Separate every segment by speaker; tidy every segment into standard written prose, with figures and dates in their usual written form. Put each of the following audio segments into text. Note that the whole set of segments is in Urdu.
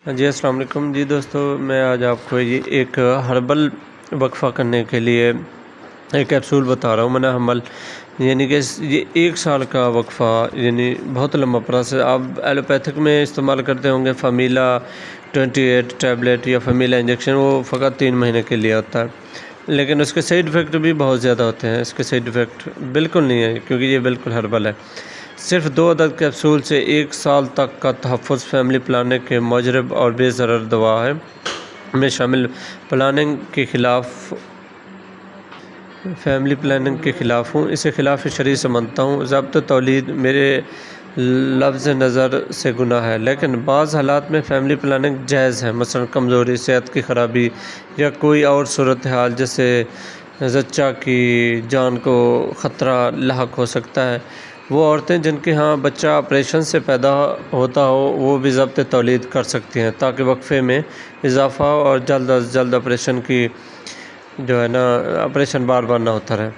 Speaker 1: جی السلام علیکم جی دوستو، میں آج آپ کو یہ ایک ہربل وقفہ کرنے کے لیے ایک کیپسول بتا رہا ہوں منع حمل، یعنی کہ یہ 1 سال کا وقفہ، یعنی بہت لمبا پروسیس۔ آپ ایلوپیتھک میں استعمال کرتے ہوں گے فمیلا 28 ٹیبلٹ یا فمیلا انجیکشن، وہ فقط 3 مہینے کے لیے ہوتا ہے، لیکن اس کے سائیڈ ایفیکٹ بھی بہت زیادہ ہوتے ہیں۔ اس کے سائیڈ ایفیکٹ بالکل نہیں ہے کیونکہ یہ بالکل ہربل ہے۔ صرف 2 عدد کیپسول سے 1 سال تک کا تحفظ فیملی پلاننگ کے مجرب اور بے ضرر دوا ہے میں شامل۔ فیملی پلاننگ کے خلاف ہوں، اسے خلاف شرع سمجھتا ہوں۔ ضبط تولید میرے لفظ نظر سے گناہ ہے، لیکن بعض حالات میں فیملی پلاننگ جائز ہے، مثلا کمزوری، صحت کی خرابی یا کوئی اور صورتحال جیسے زچہ کی جان کو خطرہ لاحق ہو سکتا ہے۔ وہ عورتیں جن کے ہاں بچہ آپریشن سے پیدا ہوتا ہو وہ بھی ضبط تولید کر سکتی ہیں تاکہ وقفے میں اضافہ ہو اور جلد از جلد آپریشن بار بار نہ ہوتا رہے۔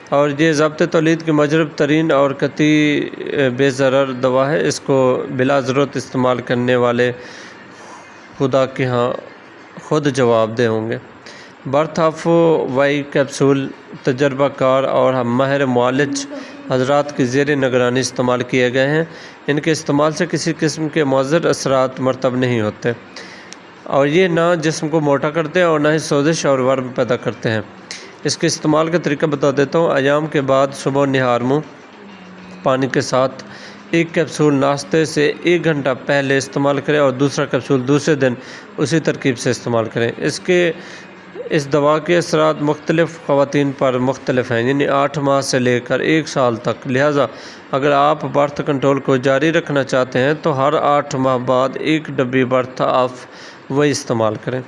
Speaker 1: اور یہ ضبط تولید کی مجرب ترین اور قطعی بے ضرر دوا ہے۔ اس کو بلا ضرورت استعمال کرنے والے خدا کے ہاں خود جواب دہ ہوں گے۔ برتھ آف وائی کیپسول تجربہ کار اور ماہر معالج حضرات کی زیر نگرانی استعمال کیے گئے ہیں۔ ان کے استعمال سے کسی قسم کے مضر اثرات مرتب نہیں ہوتے اور یہ نہ جسم کو موٹا کرتے ہیں اور نہ ہی سوزش اور ورم پیدا کرتے ہیں۔ اس کے استعمال کا طریقہ بتا دیتا ہوں۔ ایام کے بعد صبح نہار منہ پانی کے ساتھ 1 کیپسول ناشتے سے 1 گھنٹہ پہلے استعمال کریں اور دوسرا کیپسول دوسرے دن اسی ترکیب سے استعمال کریں۔ اس دوا کے اثرات مختلف خواتین پر مختلف ہیں، یعنی 8 ماہ سے لے کر 1 سال تک۔ لہٰذا اگر آپ برتھ کنٹرول کو جاری رکھنا چاہتے ہیں تو ہر 8 ماہ بعد 1 ڈبی برتھ آف وائی استعمال کریں۔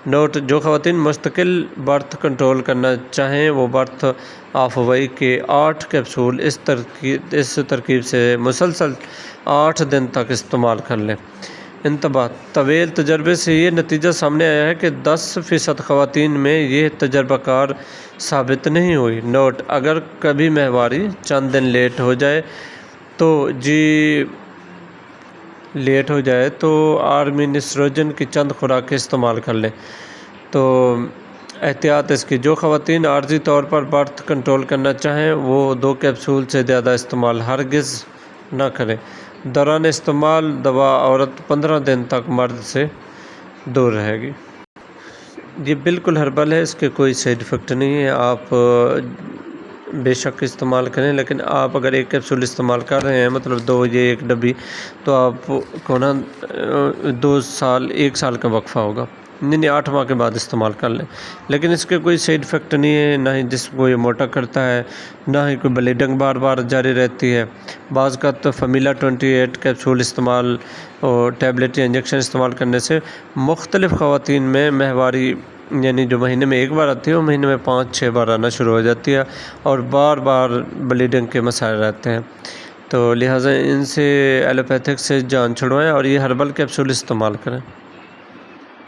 Speaker 1: نوٹ: جو خواتین مستقل برتھ کنٹرول کرنا چاہیں وہ برتھ آف وائی کے 8 کیپسول اس ترکیب سے مسلسل 8 دن تک استعمال کر لیں۔ انتباہ: طویل تجربے سے یہ نتیجہ سامنے آیا ہے کہ 10% خواتین میں یہ تجربہ کار ثابت نہیں ہوئی۔ نوٹ: اگر کبھی ماہواری چند دن لیٹ ہو جائے تو آرمینسٹروجن کی چند خوراکیں استعمال کر لیں۔ تو احتیاط اس کی: جو خواتین عارضی طور پر برتھ کنٹرول کرنا چاہیں وہ 2 کیپسول سے زیادہ استعمال ہرگز نہ کریں۔ دوران استعمال دوا عورت 15 دن تک مرد سے دور رہے گی۔ یہ بالکل ہربل ہے، اس کے کوئی سائیڈ ایفیکٹ نہیں ہے۔ آپ بے شک استعمال کریں، لیکن آپ اگر 1 کیپسول استعمال کر رہے ہیں، مطلب 2 یہ 1 ڈبی، تو آپ کو 1 سال کا وقفہ ہوگا، یعنی 8 ماہ کے بعد استعمال کر لیں۔ لیکن اس کے کوئی سائیڈ ایفیکٹ نہیں ہے، نہ ہی جسم کو یہ موٹا کرتا ہے، نہ ہی کوئی بلیڈنگ بار بار جاری رہتی ہے۔ بعض کا تو فمیلا 28 کیپسول استعمال اور ٹیبلٹ یا انجیکشن استعمال کرنے سے مختلف خواتین میں ماہواری، یعنی جو مہینے میں 1 بار آتی ہے وہ مہینے میں 5-6 بار آنا شروع ہو جاتی ہے اور بار بار بلیڈنگ کے مسائل رہتے ہیں۔ تو لہٰذا ان سے ایلوپیتھک سے جان چھڑوائیں اور یہ ہربل کیپسول استعمال کریں۔